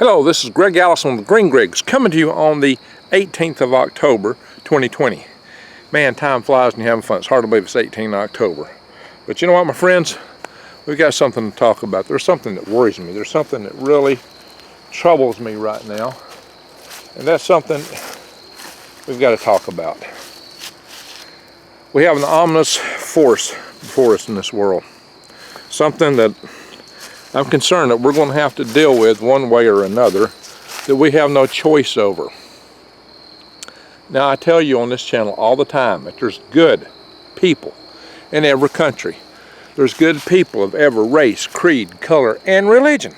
Hello, this is Greg Allison with Green Griggs coming to you on the 18th of October 2020. Man, time flies when you're having fun. It's hard to believe it's 18 October. But you know what, my friends? We've got something to talk about. There's something that worries me. There's something that really troubles me right now. And that's something we've got to talk about. We have an ominous force before us in this world. Something that I'm concerned that we're going to have to deal with one way or another, that we have no choice over. Now, I tell you on this channel all the time that there's good people in every country. There's good people of every race, creed, color, and religion.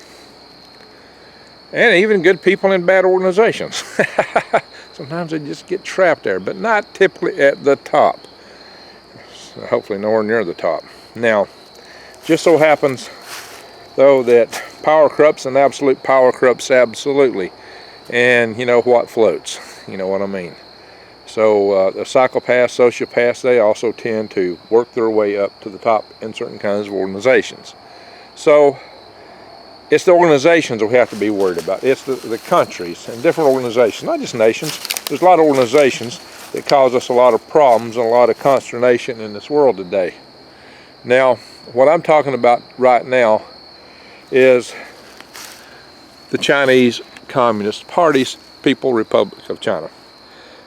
And even good people in bad organizations. Sometimes they just get trapped there, but not typically at the top. So hopefully nowhere near the top. Now, just so happens though that power corrupts, and absolute power corrupts absolutely. And you know what floats, you know what I mean. So the psychopaths, sociopaths, they also tend to work their way up to the top in certain kinds of organizations. So it's the organizations we have to be worried about. It's the countries and different organizations, not just nations. There's a lot of organizations that cause us a lot of problems and a lot of consternation in this world today. Now, what I'm talking about right now is the Chinese Communist Party's People's Republic of China.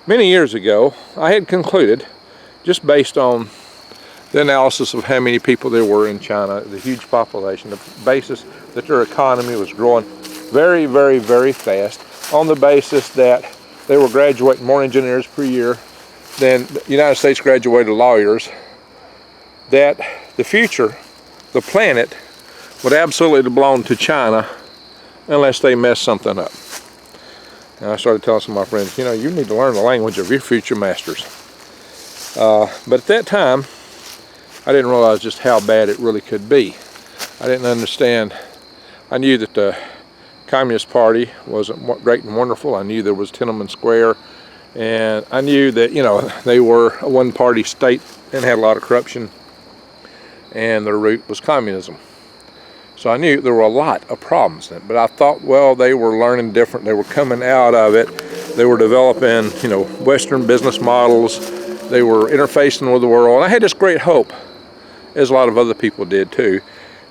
Many years ago, I had concluded, just based on the analysis of how many people there were in China, the huge population, the basis that their economy was growing very, very, very fast, on the basis that they were graduating more engineers per year than the United States graduated lawyers, that the future, the planet, would absolutely belong to China unless they mess something up. And I started telling some of my friends, you know, you need to learn the language of your future masters. But at that time, I didn't realize just how bad it really could be. I didn't understand. I knew that the Communist Party wasn't great and wonderful. I knew there was Tiananmen Square. And I knew that, you know, they were a one-party state and had a lot of corruption. And their root was communism. So I knew there were a lot of problems in it, but I thought, well, they were learning different. They were coming out of it. They were developing, you know, Western business models. They were interfacing with the world. And I had this great hope, as a lot of other people did too,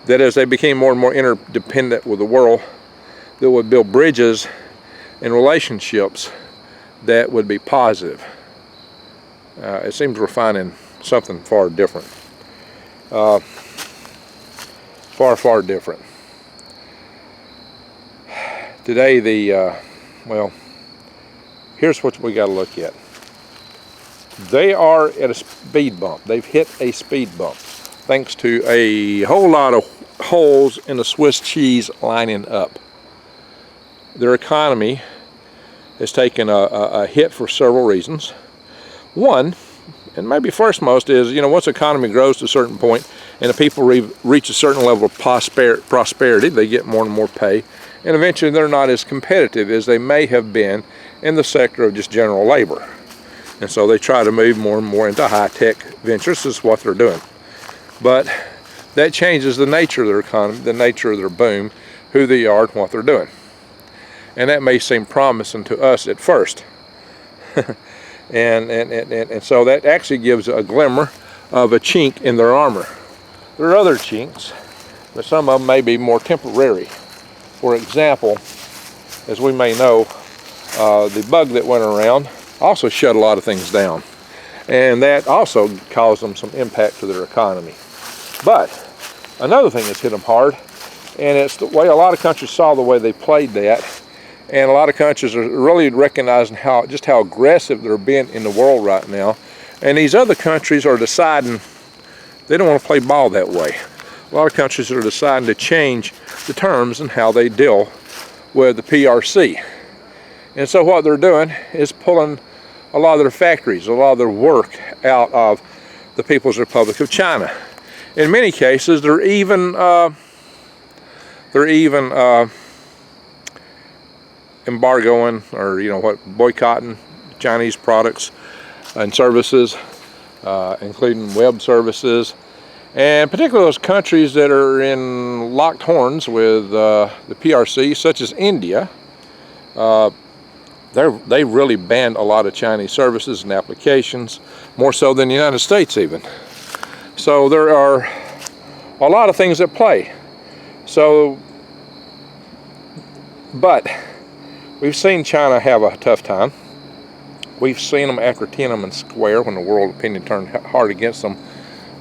that as they became more and more interdependent with the world, that would build bridges and relationships that would be positive. It seems we're finding something far different. Far different. Today, well, here's what we got to look at. They are at a speed bump. They've hit a speed bump thanks to a whole lot of holes in the Swiss cheese lining up. Their economy has taken a hit for several reasons. One, and maybe first most, is, you know, once the economy grows to a certain point and the people reach a certain level of prosperity, they get more and more pay, and eventually they're not as competitive as they may have been in the sector of just general labor. And so they try to move more and more into high-tech ventures. This is what they're doing. But that changes the nature of their economy, the nature of their boom, who they are, and what they're doing. And that may seem promising to us at first. And so that actually gives a glimmer of a chink in their armor. There are other chinks, but some of them may be more temporary. For example, as we may know, the bug that went around also shut a lot of things down. And that also caused them some impact to their economy. But another thing that's hit them hard, and it's the way a lot of countries saw the way they played that. And a lot of countries are really recognizing just how aggressive they're being in the world right now. And these other countries are deciding they don't want to play ball that way. A lot of countries are deciding to change the terms and how they deal with the PRC. And so what they're doing is pulling a lot of their factories, a lot of their work out of the People's Republic of China. In many cases, they're even embargoing, or boycotting Chinese products and services, including web services And particularly those countries that are in locked horns with the PRC, such as India, they really banned a lot of Chinese services and applications, more so than the United States even. So there are a lot of things at play. So, but we've seen China have a tough time. We've seen them after Tiananmen Square, when the world opinion turned hard against them,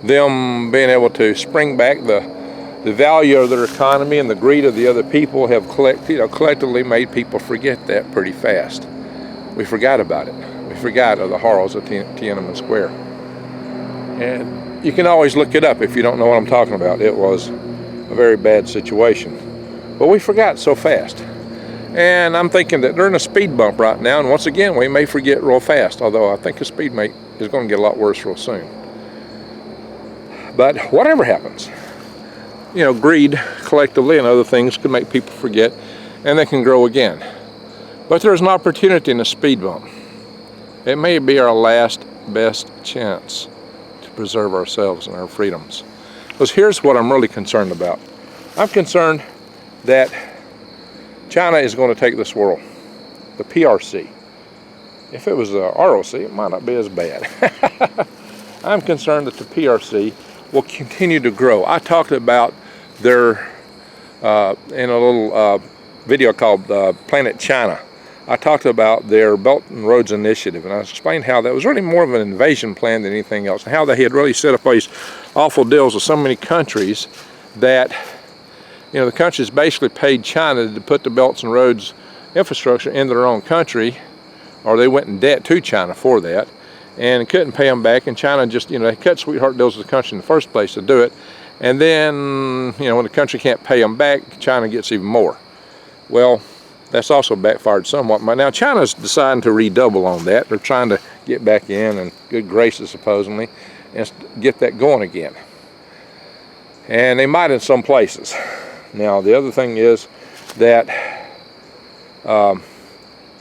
them being able to spring back the value of their economy and the greed of the other people have collectively made people forget that pretty fast. We forgot about it. We forgot of the horrors of Tiananmen Square. And you can always look it up if you don't know what I'm talking about. It was a very bad situation. But we forgot so fast. And I'm thinking that they're in a speed bump right now, and once again, we may forget real fast, although I think the speed is going to get a lot worse real soon. But whatever happens, greed collectively and other things can make people forget, and they can grow again. But there's an opportunity in the speed bump. It may be our last best chance to preserve ourselves and our freedoms. Because here's what I'm really concerned about. I'm concerned that China is going to take this world, the PRC. If it was the ROC, it might not be as bad. I'm concerned that the PRC will continue to grow. I talked about their, in a little video called Planet China, I talked about their Belt and Roads Initiative, and I explained how that was really more of an invasion plan than anything else, and how they had really set up these awful deals with so many countries that the countries basically paid China to put the belts and roads infrastructure into their own country, or they went in debt to China for that, and couldn't pay them back, and China just, they cut sweetheart deals with the country in the first place to do it, and then, when the country can't pay them back, China gets even more. Well, that's also backfired somewhat. But now China's deciding to redouble on that. They're trying to get back in and good graces, supposedly, and get that going again. And they might in some places. Now, the other thing is that, a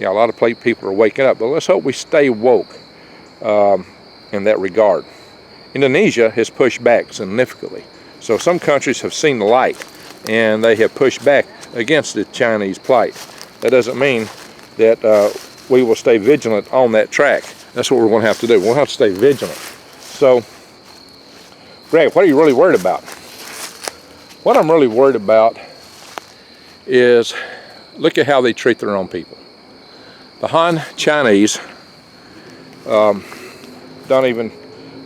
lot of people are waking up, but let's hope we stay woke in that regard. Indonesia has pushed back significantly. So some countries have seen the light, and they have pushed back against the Chinese plight. That doesn't mean that we will stay vigilant on that track. That's what we're going to have to do. We'll have to stay vigilant. So, Greg, what are you really worried about? What I'm really worried about is, look at how they treat their own people. The Han Chinese don't even,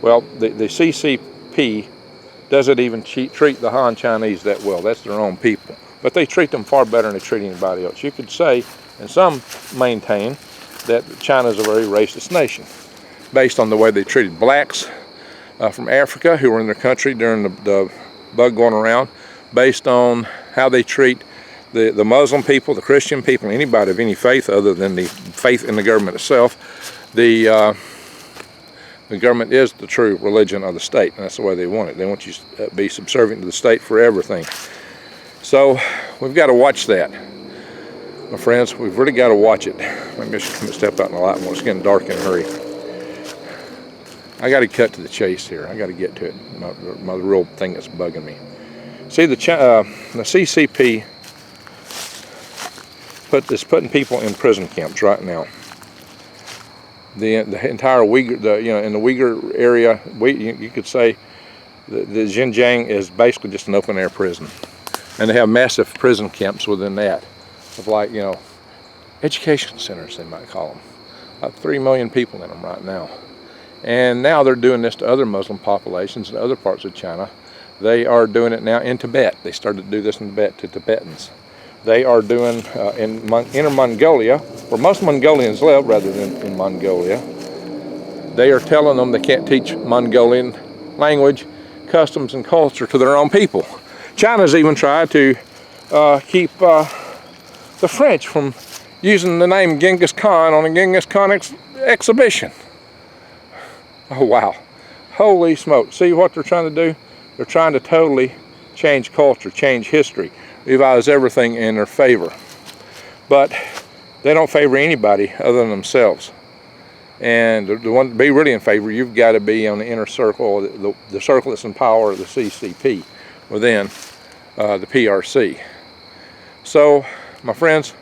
the CCP doesn't even treat the Han Chinese that well. That's their own people. But they treat them far better than they treat anybody else. You could say, and some maintain, that China is a very racist nation, based on the way they treated blacks from Africa who were in their country during the bug going around, based on how they treat the Muslim people, the Christian people, anybody of any faith other than the faith in the government itself. The government is the true religion of the state, and that's the way they want it. They want you to be subservient to the state for everything. So we've got to watch that, my friends. We've really got to watch it. Maybe I should come and step out in the light when it's getting dark in a hurry. I got to cut to the chase here. I got to get to it. My real thing that's bugging me. See, the CCP is putting people in prison camps right now. The entire Uyghur, in the Uyghur area, you could say the Xinjiang is basically just an open air prison. And they have massive prison camps within that, of education centers, they might call them. About 3 million people in them right now. And now they're doing this to other Muslim populations in other parts of China. They are doing it now in Tibet. They started to do this in Tibet to Tibetans. They are doing in Inner Mongolia, where most Mongolians live rather than in Mongolia. They are telling them they can't teach Mongolian language, customs, and culture to their own people. China's even tried to keep the French from using the name Genghis Khan on a Genghis Khan exhibition. Oh wow, holy smoke. See what they're trying to do? They're trying to totally change culture, change history, revise everything in their favor. But they don't favor anybody other than themselves. And the one to be really in favor, you've got to be on the inner circle, the circle that's in power of the CCP within the PRC. So, my friends,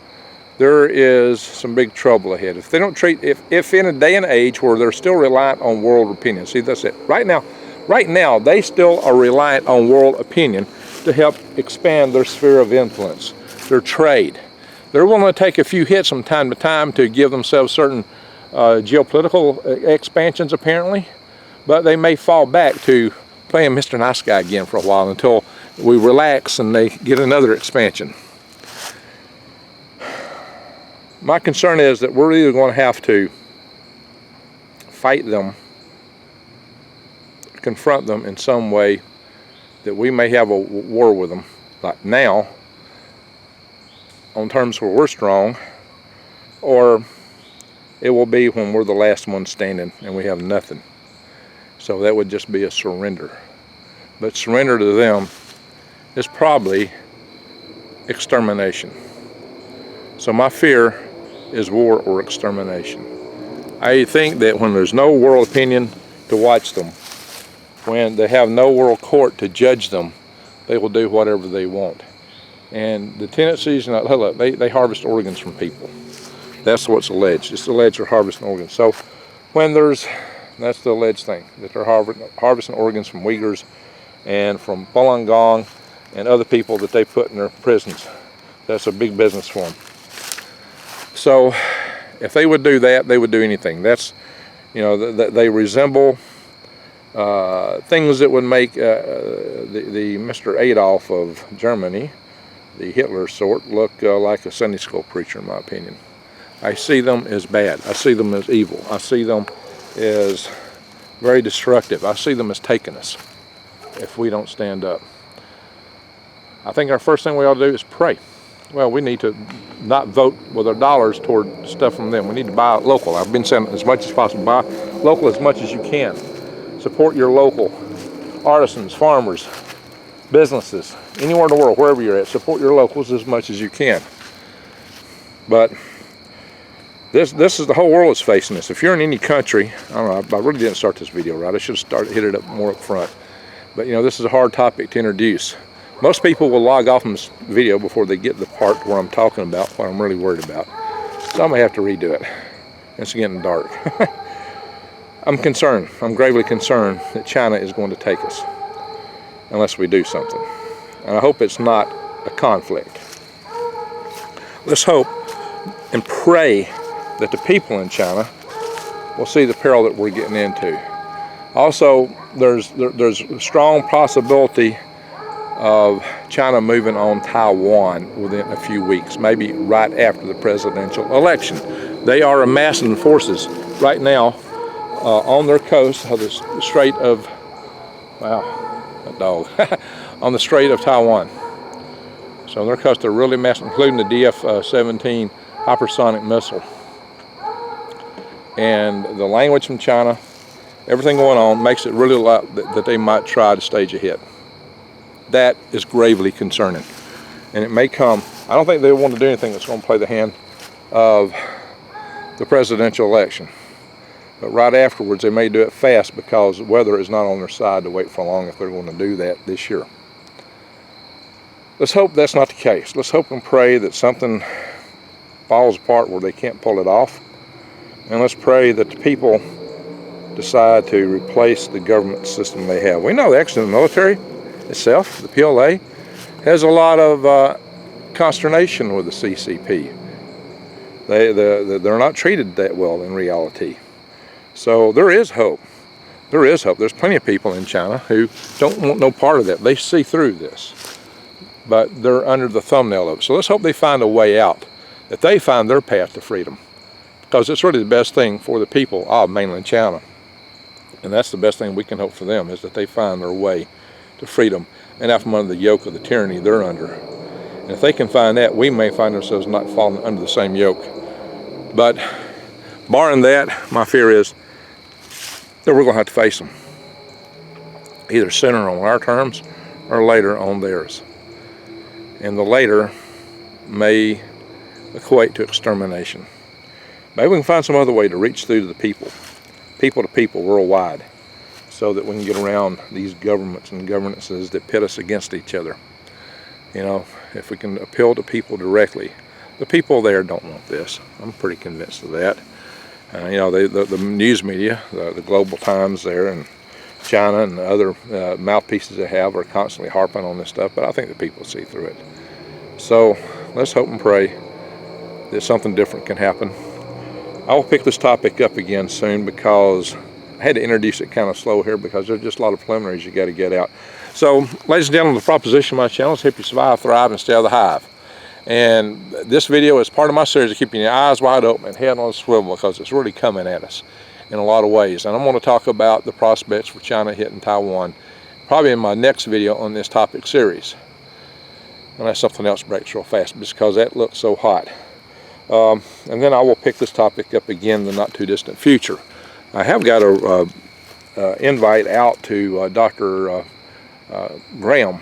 there is some big trouble ahead. If they don't treat, if in a day and age where they're still reliant on world opinion, see, that's it. Right now, they still are reliant on world opinion to help expand their sphere of influence, their trade. They're willing to take a few hits from time to time to give themselves certain geopolitical expansions, apparently, but they may fall back to playing Mr. Nice Guy again for a while until we relax and they get another expansion. My concern is that we're either going to have to fight them, confront them in some way, that we may have a war with them, like now, on terms where we're strong, or it will be when we're the last one standing and we have nothing. So that would just be a surrender. But surrender to them is probably extermination. So my fear is war or extermination. I think that when there's no world opinion to watch them, when they have no world court to judge them, they will do whatever they want. And the tendencies, they harvest organs from people. That's what's alleged. It's alleged they're harvesting organs. So when that's the alleged thing, that they're harvesting organs from Uyghurs and from Falun Gong and other people that they put in their prisons. That's a big business for them. So if they would do that, they would do anything. That's, they resemble things that would make the Mr. Adolf of Germany, the Hitler sort, look like a Sunday school preacher, in my opinion. I see them as bad. I see them as evil. I see them as very destructive. I see them as taking us if we don't stand up. I think our first thing we ought to do is pray. Well, we need to not vote with our dollars toward stuff from them. We need to buy local. I've been saying as much as possible. Buy local as much as you can. Support your local artisans, farmers, businesses, anywhere in the world, wherever you're at. Support your locals as much as you can. But this is the whole world is facing this. If you're in any country, I don't know, I really didn't start this video right. I should have hit it up more up front. But this is a hard topic to introduce. Most people will log off from this video before they get to the part where I'm talking about what I'm really worried about. So I may have to redo it. It's getting dark. I'm concerned. I'm gravely concerned that China is going to take us unless we do something. And I hope it's not a conflict. Let's hope and pray that the people in China will see the peril that we're getting into. Also, there's a strong possibility of China moving on Taiwan within a few weeks, maybe right after the presidential election. They are amassing forces right now on their coast of the Strait of, on the Strait of Taiwan. So on their coast they're really massing, including the DF-17 hypersonic missile. And the language from China, everything going on makes it really likely that they might try to stage a hit. That is gravely concerning. And it may come, I don't think they want to do anything that's going to play the hand of the presidential election. But right afterwards, they may do it fast because the weather is not on their side to wait for long if they're going to do that this year. Let's hope that's not the case. Let's hope and pray that something falls apart where they can't pull it off. And let's pray that the people decide to replace the government system they have. We know actually the military itself, the PLA, has a lot of consternation with the CCP. They're not treated that well in reality. So there is hope. There is hope. There's plenty of people in China who don't want no part of that. They see through this. But they're under the thumbnail of it. So let's hope they find a way out, that they find their path to freedom. Because it's really the best thing for the people of mainland China. And that's the best thing we can hope for them, is that they find their way to freedom and out from under the yoke of the tyranny they're under. And if they can find that, we may find ourselves not falling under the same yoke. But barring that, my fear is that we're going to have to face them, either sooner on our terms or later on theirs. And the later may equate to extermination. maybe we can find some other way to reach through to the people to people worldwide, so that we can get around these governments and governances that pit us against each other. You know, if we can appeal to people directly. The people there don't want this. I'm pretty convinced of that. You know, the news media, the Global Times there, and China and the other mouthpieces they have are constantly harping on this stuff, but I think the people see through it. So let's hope and pray that something different can happen. I will pick this topic up again soon, because I had to introduce it kind of slow here because there's just a lot of preliminaries you got to get out. So, ladies and gentlemen, the proposition of my channel is help you survive, thrive, and stay out of the hive. And this video is part of my series of keeping your eyes wide open and head on a swivel, because it's really coming at us in a lot of ways. And I'm going to talk about the prospects for China hitting Taiwan probably in my next video on this topic series. Unless something else breaks real fast, because that looks so hot. And then I will pick this topic up again in the not too distant future. I have got a invite out to Dr. Graham,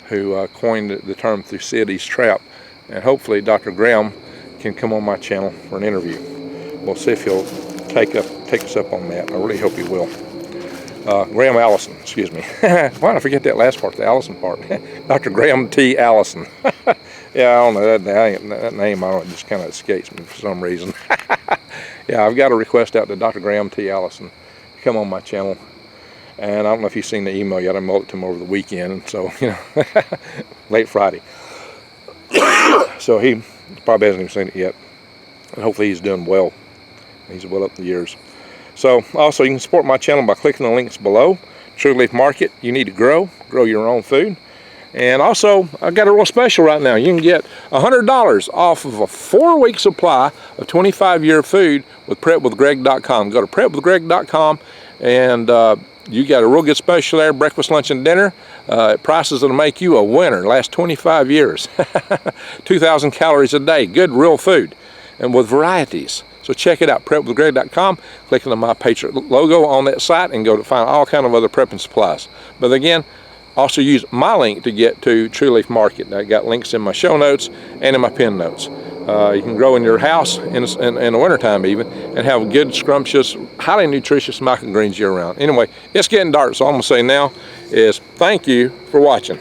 who coined the term Thucydides trap, and hopefully Dr. Graham can come on my channel for an interview. We'll see if he'll take us up on that. I really hope he will. Graham Allison, excuse me. Why did I forget that last part, the Allison part? Dr. Graham T. Allison. Yeah, I don't know, that name, I don't know, it just kind of escapes me for some reason. Yeah, I've got a request out to Dr. Graham T. Allison to come on my channel. And I don't know if you've seen the email yet. I mailed it to him over the weekend, and so, you know, late Friday. So he probably hasn't even seen it yet. And hopefully he's doing well. He's well up the years. So also you can support my channel by clicking the links below. True Leaf Market, you need to grow your own food. And also, I've got a real special right now. You can get $100 off of a 4-week supply of 25-year food with prepwithgreg.com. Go to prepwithgreg.com, and you got a real good special there, breakfast, lunch, and dinner. Prices that'll make you a winner. Last 25 years. 2,000 calories a day. Good, real food. And with varieties. So check it out, prepwithgreg.com. Click on the My Patriot logo on that site and go to find all kind of other prepping supplies. But again, also use my link to get to True Leaf Market. I got links in my show notes and in my pin notes. You can grow in your house in the wintertime even, and have good, scrumptious, highly nutritious microgreens year round. Anyway, it's getting dark, so all I'm going to say now is thank you for watching.